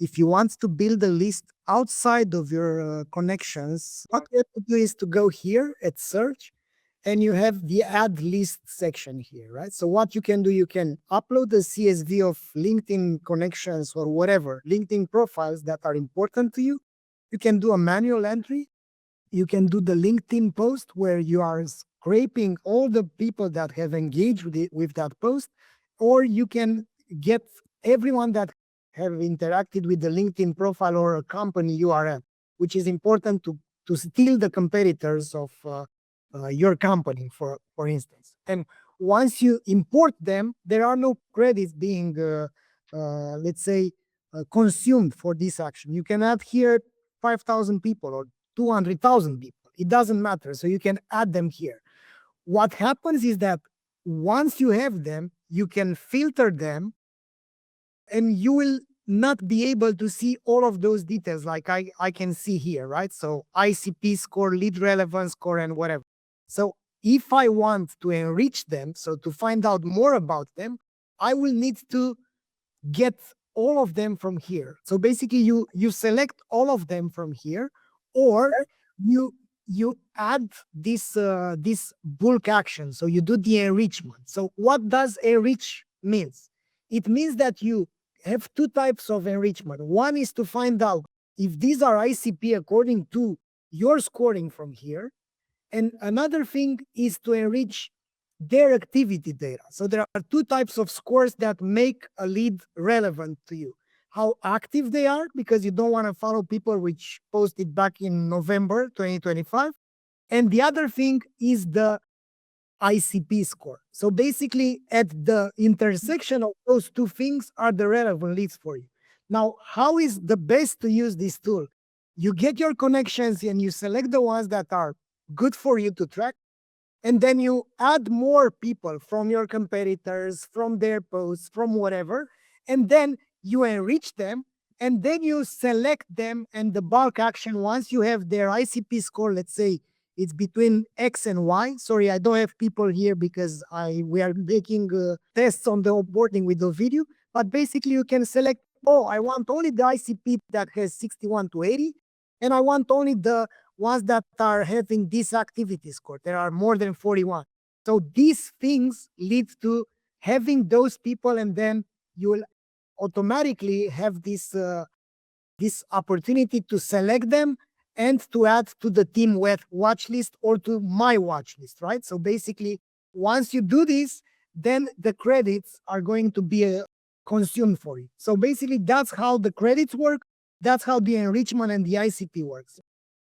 if you want to build a list outside of your connections, what you have to do is to go here at search, and you have the add list section here, right? So what you can do, you can upload the CSV of LinkedIn connections or whatever, LinkedIn profiles that are important to you. You can do a manual entry. You can do the LinkedIn post where you are scraping all the people that have engaged with that post, or you can get everyone that have interacted with the LinkedIn profile or a company URL, which is important to steal the competitors of your company, for instance. And once you import them, there are no credits being, let's say, consumed for this action. You can add here 5,000 people or 200,000 people. It doesn't matter. So you can add them here. What happens is that once you have them, you can filter them, and you will not be able to see all of those details like I can see here, right? So ICP score, lead relevance score, and whatever. So if I want to enrich them, so to find out more about them, I will need to get all of them from here. So basically you select all of them from here, or you add this bulk action. So you do the enrichment. So what does enrich means? It means that you have two types of enrichment. One is to find out if these are ICP according to your scoring from here. And another thing is to enrich their activity data. So there are two types of scores that make a lead relevant to you. How active they are, because you don't want to follow people which posted back in November 2025. And the other thing is the ICP score. So basically, at the intersection of those two things are the relevant leads for you. Now, how is the best to use this tool? You get your connections and you select the ones that are good for you to track. And then you add more people from your competitors, from their posts, from whatever. And then you enrich them. And then you select them, and the bulk action, once you have their ICP score, let's say it's between X and Y. Sorry, I don't have people here because we are making tests on the onboarding with the video. But basically you can select, oh, I want only the ICP that has 61 to 80. And I want only the ones that are having this activity score. There are more than 41. So these things lead to having those people, and then you will automatically have this opportunity to select them and to add to the team watch list or to my watch list, right? So basically, once you do this, then the credits are going to be consumed for you. So basically, that's how the credits work. That's how the enrichment and the ICP works.